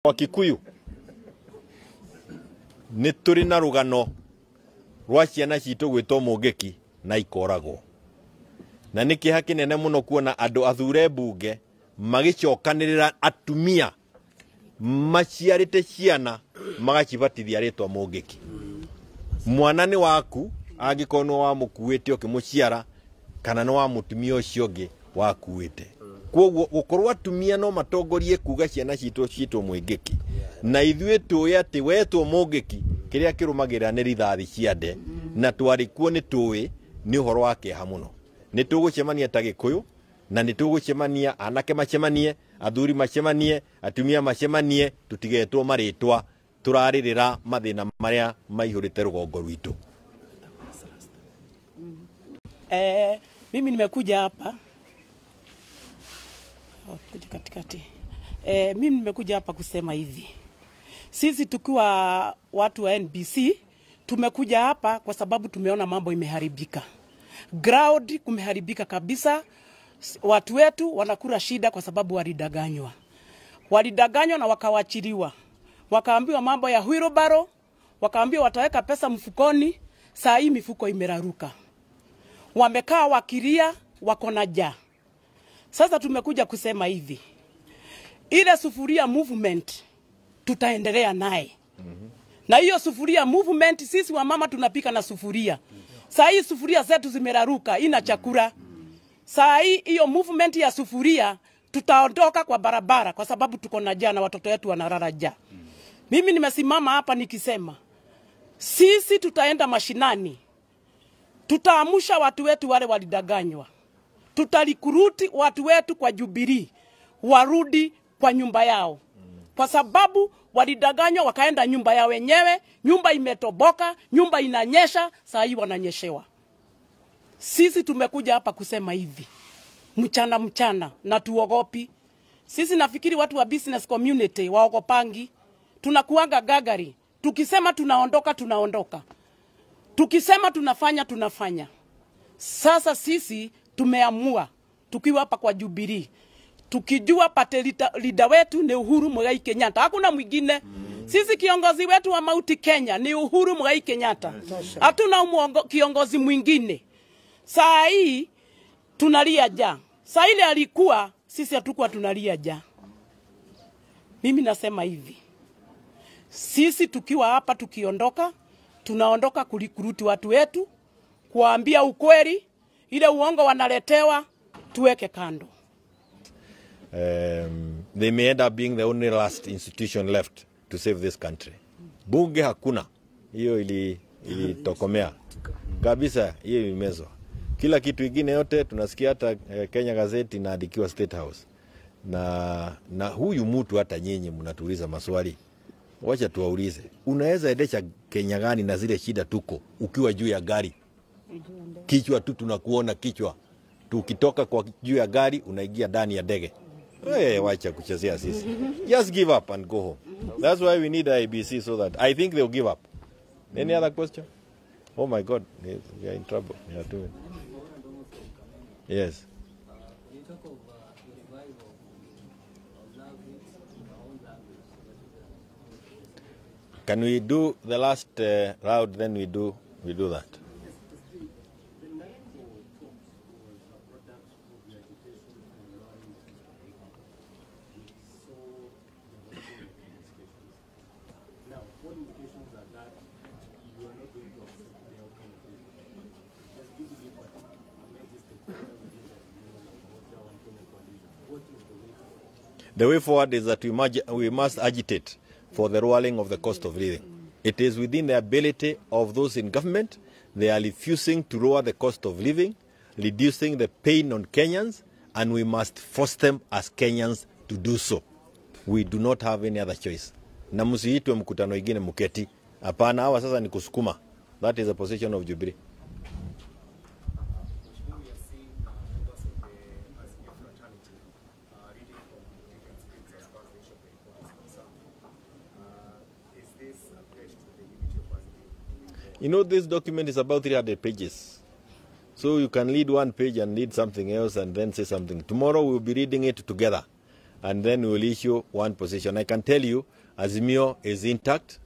Wa Kikuyu nĩ tũrĩ na rũgano rwa ciana citũ gwĩtwo mũngĩki na ikoragwo, na nĩ kĩeha kĩnene mũno kuona andũ athure mbunge magĩcokanĩrĩra atumia maciarĩte ciana magacibatithia rĩtwa mũngĩki. Mwana nĩ waku angĩkorwo nĩ wamũkuĩte ũkĩmũciara kana nĩ wa mũtumia ũcio ũngĩ wakuĩte. Kwoguo gũkorwo atumia no matongorie kuga ciana citũ citwo mũngĩki, na ithuĩ tũĩ atĩ wetwo mũngĩki kĩrĩa kĩrũmagĩrĩra nĩ rithathi ciande, na twarĩkuo nĩ tũĩ nĩ ũhoro wa kĩeha mũno. Nĩ tũgũcemania ta Gĩkũyũ, na nĩ tũgũcemania, anake macemanie, athuri macemanie, atumia macemanie, tũtigetwo marĩtwa tũrarĩrĩra mathĩna marĩa maihũrĩte rũgongo rwitũ. Mimi nimekuja hapa mimi nimekuja hapa kusema hivi. Sisi tukiwa watu wa NBC tumekuja hapa kwa sababu tumeona mambo imeharibika. Ground kumeharibika kabisa. Watu wetu wanakula shida kwa sababu walidanganywa. Walidanganywa na wakawachiliwa. Wakaambiwa mambo ya wheelbarrow, wakaambiwa wataweka pesa mfukoni, saa hii mifuko imeraruka. Wamekaa wakilia, wako na njaa. Sasa tumekuja kusema hivi. Ile sufuria movement tutaendelea naye. Na hiyo sufuria movement sisi wa mama tunapika na sufuria. Saa hii sufuria zetu zimeraruka, ina chakula. Saa hii hiyo movement ya sufuria tutaondoka kwa barabara kwa sababu tuko na njaa na watoto wetu wanalala njaa. Mimi nimesimama hapa nikisema sisi tutaenda mashinani. Tutaamusha watu wetu wale walidanganywa. Tutalikuruti watu wetu kwa Jibilee warudi kwa nyumba yao. Kwa sababu walidanganywa wakaenda nyumba yao wenyewe, nyumba imetoboka, nyumba inanyesha, saa hii wananyeshewa. Sisi tumekuja hapa kusema hivi. Mchana na tuogopi. Sisi nafikiri watu wa business community waogopangi. Tunakuanga gagari. Tukisema tunaondoka tunaondoka. Tukisema tunafanya. Sasa sisi tumeamua tukiwa hapa kwa Jibilee. Tukijua pate leader wetu ni Uhuru Muigai Kenyatta. Hakuna mwingine. Sisi kiongozi wetu wa Mauti Kenya ni Uhuru Muigai Kenyatta. Hatuna kiongozi mwingine. Saa hii tunalia njaa. Saa ile alikuwa sisi hatukuwa tunalia njaa. Mimi nasema hivi. Sisi tukiwa hapa tukiondoka, tunaondoka kulikuruti watu wetu, kuambia ukweli, ile uongo wanaletewa tuweke kando. They may end up being the only last institution left to save this country. Bunge hakuna. Hiyo ilitokomea. Kabisa hiyo imezwa. Kila kitu kingine yote tunasikia hata Kenya gazeti inaandikiwa State House. Na huyu mtu hata nyinyi mnatuuliza maswali. Wacha tuwaulize. Unaweza endesha Kenya gani na zile shida tuko ukiwa juu ya gari? Kichwa tu tunakuona kichwa. Tukitoka kwa juu ya gari unaingia ndani ya ndege. Wacha kuchezea sisi. Just give up and go home. That's why we need IBC so that I think they'll give up. Any other question? Oh my God, we are in trouble. We are doing. Yes. Can we do the last round? Then we do that. The way forward is that we must agitate for the lowering of the cost of living. It is within the ability of those in government. They are refusing to lower the cost of living, reducing the pain on Kenyans, and we must force them as Kenyans to do so. We do not have any other choice. Na msiitwe mkutano ingine mketi. Hapana, hawa sasa ni kusukuma. That is the position of Jibilee. You know, this document is about 300 pages. So you can read one page and read something else and then say something. Tomorrow we'll be reading it together. and then we'll issue one position. I can tell you, Azimio is intact,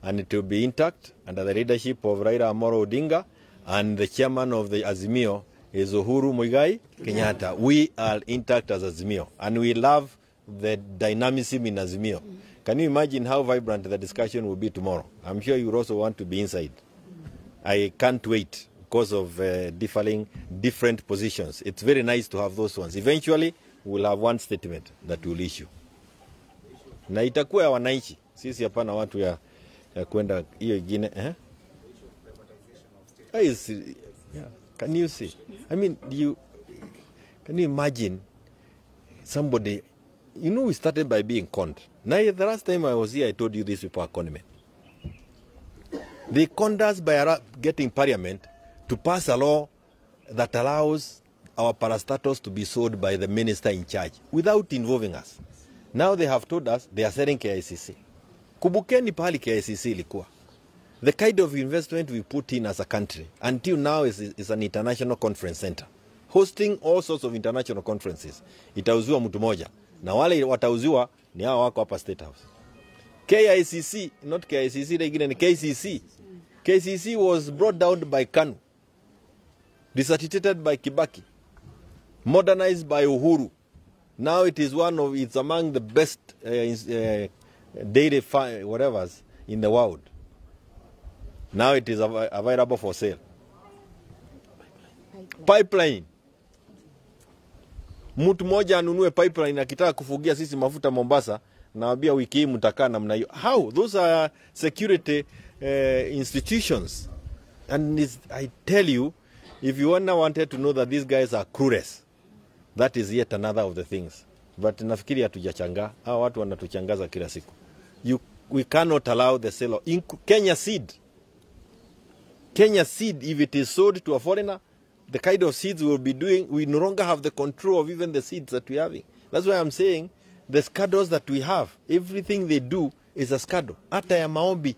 and it will be intact under the leadership of Raila Amolo Odinga, and the chairman of the Azimio is Uhuru Muigai Kenyatta. We are intact as Azimio, and we love the dynamism in Azimio. Can you imagine how vibrant the discussion will be tomorrow? I'm sure you also want to be inside. I can't wait because of different positions. It's very nice to have those ones. Eventually, we'll have one statement that we'll issue. Na itakuwa ya wananchi. Sisi hapana watu ya kwenda hiyo ingine. Yeah. Can you see? I mean, can you imagine somebody, we started by being conned. Now, the last time I was here, I told you these people are conmen. They conned us by getting parliament to pass a law that allows our parastatals to be sold by the minister in charge without involving us. Now they have told us they are selling KICC. Kubukeni pahali KICC ilikuwa. The kind of investment we put in as a country until now is an international conference center, hosting all sorts of international conferences. Itauziwa mtu moja. Na wale watauziwa ni hao wako hapa State House. KICC, not KICC, legine ni KCC. KCC was brought down by KANU, dissertated by Kibaki, modernized by Uhuru. Now it's among the best dairy whatever's in the world. Now it is available for sale. Pipeline. Mtu moja anunue pipeline akitaka kufugia sisi mafuta Mombasa, naambia wiki hii mtakaa namna hiyo. How? Those are security institutions. And I tell you, if you wanted to know that these guys are clueless, that is yet another of the things. But nafikiri hatujachanga. Hao watu wanatuchangaza kila siku. We cannot allow the sale of Kenya seed. Kenya seed, if it is sold to a foreigner, the kind of seeds we will be doing, we no longer have the control of even the seeds that we are having. That's why I'm saying the scandals that we have, everything they do is a scandal. Hata ya maombi,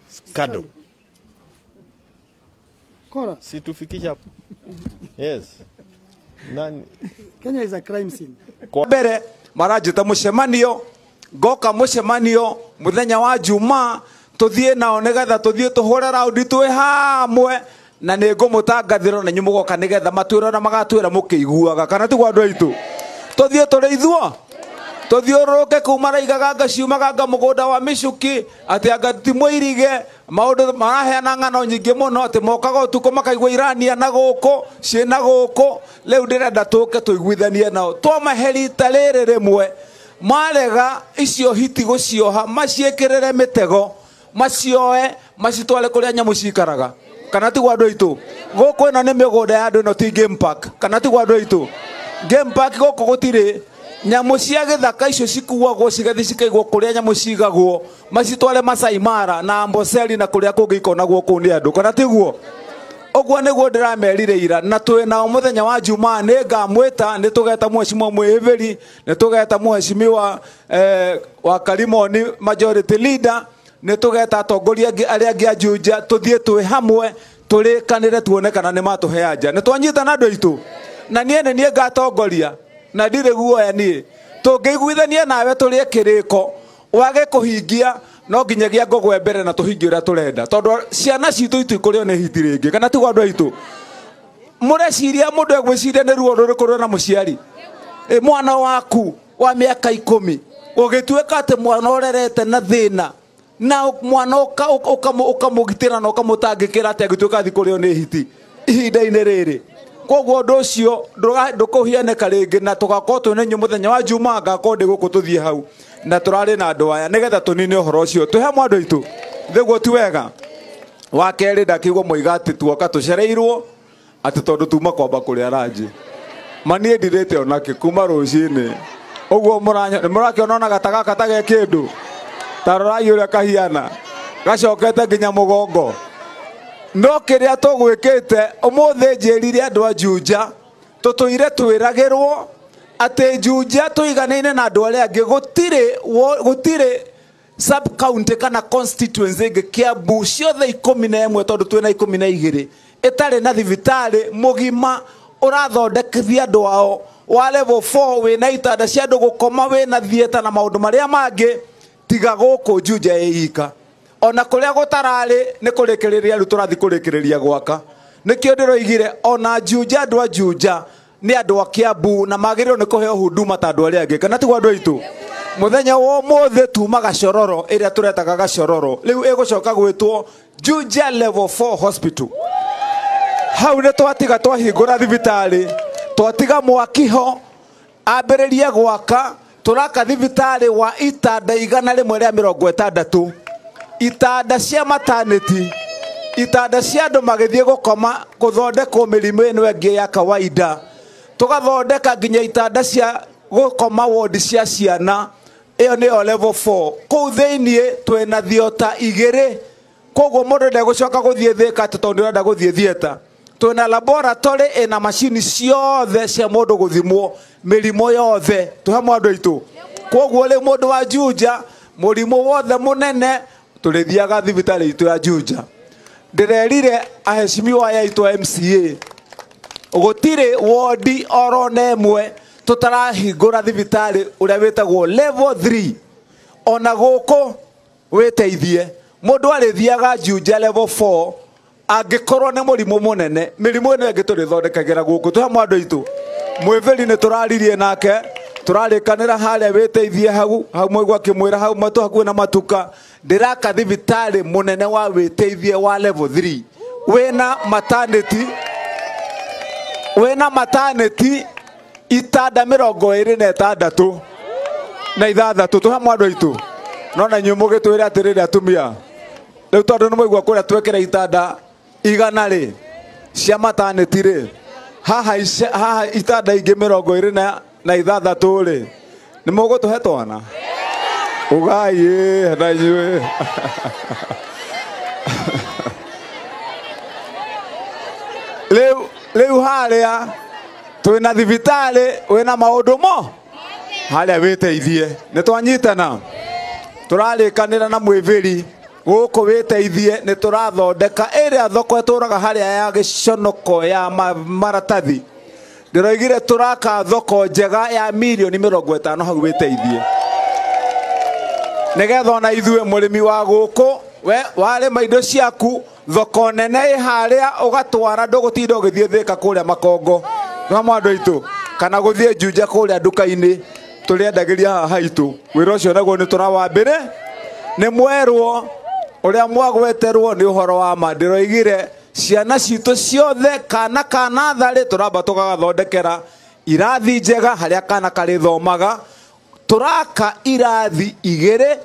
scandal. Si tufikisha hapo. Yes. Kenya is a crime scene. Bere marajita mushemanio, goka mushemanio, muthenya wa Juma, tuthie nao nigetha tuthie tuhore raundi twi hamwe na ni ngumutangathiro na nyumugoka nigetha matwira na magatwira mukiguaga kana tigwa andu aitu tuthie turi ithuo tuthiuruke kuma raigaga ngaciumaga mugunda wa micuki ati anga timwirige maundu maraheana ng'ano nyingi muno ati mokaga utuko makaigwa irania na guku ciina guku riu ndirenda tuke tuiguithanie nao twamaherita riri rimwe marega icio hiti gucioha maciekirire mitego macioe macitware kuria nyamu cikaraga kana tigwa andu aitu guku ino ni migunda ya andu ino ti game park kana tigwa andu aitu game park guku gutiri nyamu cia githaka icio cikuagwo cigathi cikaigwo kuria nyamu cigagwo macitware Masai Mara na Amboseli na kuria kungi ikonagwo kuu ni andu kana tiguo ogwo niguo ndiramerire ira na twi nao muthenya wa Juma ni ngamwita ni tugeta mheshimiwa Mwihiviri ni tugeta mheshimiwa wa Kalimoni majority leader ni tugeta atongoria aria angi ajunja tuthie twi hamwe turikanire tuone kana ni matuheanja ni twanyita na andu aitu na nie ngatongoria na ndire guoya nie tungiguithania nawe turie kiriko wage kuhingia no nginyagia ngogwe mbere na tuhingie uria turenda tondu ciana citu itu ikurio ni hiti ringi kana tigwa andu aitu mureciria mundu egwiciria ni ruo rurikurwo na muciari mwana waku wa miaka 10 ugituika ati mwana orerete na thina na mwana ukamugitira na ukamutangikira ati agituika thikurio ni hiti ihinda-ini riri koguo ndu ucio ndukuhianeka ringi na tugakorwo twine nyu muthenya wa Juma ngakorwo ndi guku tuthie hau na turari na andu aya nigetha tunine uhoro ucio twi hamwe andu aitu thiguo ti wega wa keri ndakigwo moiga ati tuoka tucereirwo ati tondu tuma kwamba kuria ranji manie ndirite onake kuma rucini uguo murakiona ona gataga tage kindu tarorai uria kahiana gacokete nginya mugongo no kiria tugwikite umuthi njirire andu a Juja tutuire twiragirwo ati Juja tuiganeine na andu aria angi gutire sub county kana constituency ingi Kiambu ciothe 11 tondu twina 12 itari na thibitari mugima urathondekithia andu ao wa level 4 wina itanda cia andu gukoma wina thieta na maundu maria mangi tiga guku Juja ika ona kuria gutarari ni kurikiriria ru turathi kurikiriria gwaka nikio ndiroigire ona Juja andu a Juja ni andu a Kiambu na magiriro ni kuheo huduma ta andu aria angi kana tigwa andu aitu muthenya wo mothe tuma gacororo iria turetaga gacororo riu igucoka gwitwo Juja level 4 hospital hau ne twatiga twahingura thibitari twatiga mwakiho ambiririe gwaka turaka thibitari wa itanda 160 itanda cia maternity itanda cia andu magithie gukoma kuthondekwo mirimu ino engi ya kawaida tugathondeka nginya itanda cia gukoma ward cia ciana iyo ni level 4 kuu thiini twina thiota 2 koguo mundu ndegucoka guthie thika tondu nda guthie thieta twina laboratory ina machine ciothe cia mundu guthimwo mirimo yothe tuhamwe andu aitu koguo ri mundu wa Juja murimo wothe munene turithiaga thibitari itu ya Juja ndirerire aheshimiwa ya itu MCA gutire wodi orone mwe tutarahingura thibitari uria witagwo level 3 ona guku witeithie mundu arithiaga Juja level 4 angikorwo ni murimo munene mirimo ino engi turithondekagira guku tuhamwe andu aitu mwiveri ni turaririe nake turarikanira haria witeithie hau mwigwa kimwira hau matu hakuhi na matuka ndiraka thibitari munene wa witeithie wa level 3 wena maternity itanda 26 na ithathatu tuhamwe andu aitu nona nyumu gitwira atiriri atumia riu tondu ni mwigwa kuria twekera itanda 100 ri cia maternity ri haha itanda ingi 26 ri ni mugutuhe twana ugai na inyue Leu haria twina thibitari wina maundu mo haria witeithie ni twanyitana turarikanira na mwiviri guku witeithie ni turathondeka iria thoko eturaga haria ya giconoko ya maratathi ndiroigire turaka thoko njega ya milioni 50 hau witeithie nigetha ona ithue murimi wa guku we wale maindo ciaku thoko nene haria ugatwara ndugutinda ugithie thika kuria makongo nwa andu aitu kana guthie Juja kuria nduka-ini turiendagiria haha haitu wira ucio naguo ni turawambire ni mwerwo uria mwagweterwo ni uhoro wa ma ndiroigire ciana citu ciothe kana thari turamba tugagathondekera irathi njega haria kana kari thomaga turaka irathi 2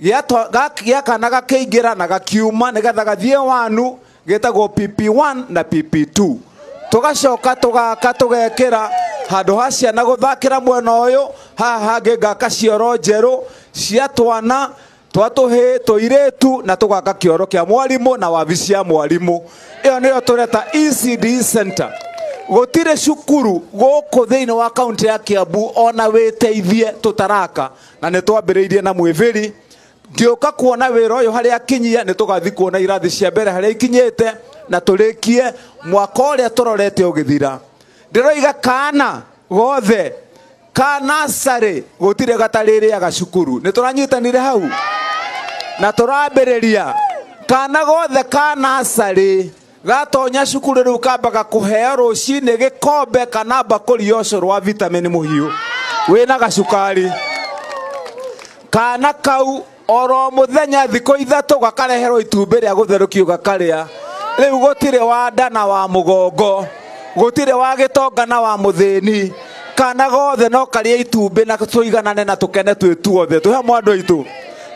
gĩa kana gakiingira na gakiuma nigetha gathie wanu getagwo PP1 na PP2 tugacoka tugaka tugekira handu ha ciana guthakira mwena uyu haha hangi ngaka cioro njeru cia twana twatuhi tuiretu na tugaka kioro kia mwalimu na wabici ya mwalimu iyo niyo tureta ECD center gutire cukuru guku thiini wa kaunti ya Kiambu ona witeithie tutaraka na ni twambiriirie na mwiviri ngioka kuona wira uyu haria kinyia ni tugathi kuona irathi cia mbere haria ikinyite na turikie mwaka uria turorete ugithira ndiroiga kana gothe kana sare gutire gatariri aga cukuru ni turanyitanire hau na turambiriria kana gothe kana sare gatonya cukuru riu kambaga kuheo rucini gikombe kana bakuri yoco rwa vitamin muhiu wina gacukari kana kau oro muthenya thiko 3 gakareherwo itumbi ria gutherukio gakaria riu gutire wa nda na wa mugongo gutire wa gitonga na wa muthini kana gothe no karia itumbi na tuiganane na tukene twituothe tuhamwe andu aitu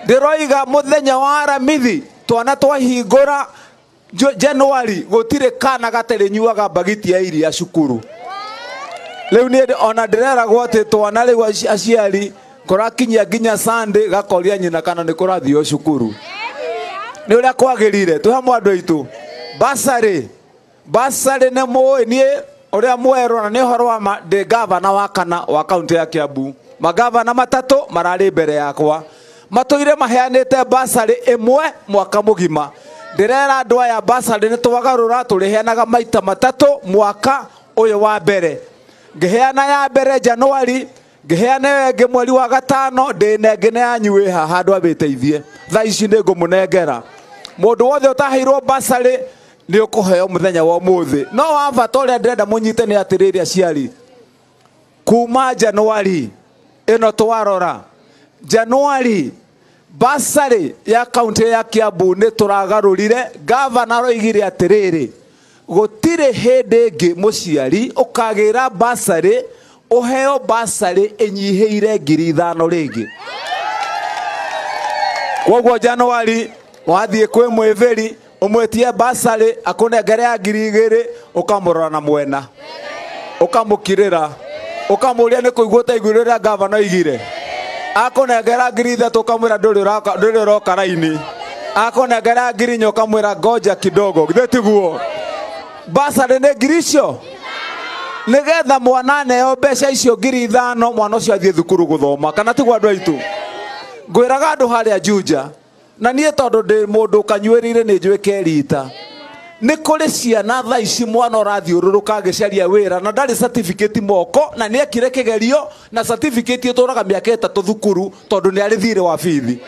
ndiroiga muthenya wa aramithi twana twahingura January gutire kana gatari nyuaga bagiti ya iria cukuru riu ni ona ndirera gwate twana riu aciari kurakinyia nginya Sunday gakoria nyina kana ni kurathio cukuru ni uria kwagirire tuhamwe andu aitu basari ne moe ni uria mwero na ni horo wa de governor wa kana wa county ya Kiambu magavana 3 marari mbere yakwa matuire maheanite basari imwe mwaka mugima ndirera andu aya basari ni twagarura turiheanaga maita 3 mwaka uyu wa mbere ngiheana ya mbere Januari, ngiheana wengi mweri wa gatano, ndinengene yanyu ha handu abiteithie. Tha ici ni ngumunengera. Mundu wothe utaheirwo basari ni ukuheo muthenya wa umuthi. No wabata uria ndirenda munyite ni atiriri aciari. Kuma Januari ino twarora Januari basari ya kaunti ya Kiambu ni turagarurire. Governor oigire atiriri gutire hindi ngi muciari ukagira basari uheo basari inyiheire 5,000 ringi. Koguo Januari wathie kwi mwiviri umwetie basari akunengere ya 2,000 ukamurora na mwena ukamukirira ukamuria ni kuigua taiguirira governor igire akunengera 3,000 ukamwira nduri roka raini akunengera 4,000 ukamwira ngoja kidogo githitiguo basari ni ngiricio nigetha mwana neo mbeca icio 5,000 mwana ucio athie thukuru guthoma kana tiguo andu aitu ngwiraga andu haria Juja na nie tondu ndi mundu kanywerire ni njui kerita ni kuri ciana tha ici mwana urathiururuka agicaria wira na ndari certificate moko na ni ekire kigerio na certificate ituraga miaka 3 thukuru tondu ni ari thire wa bithi.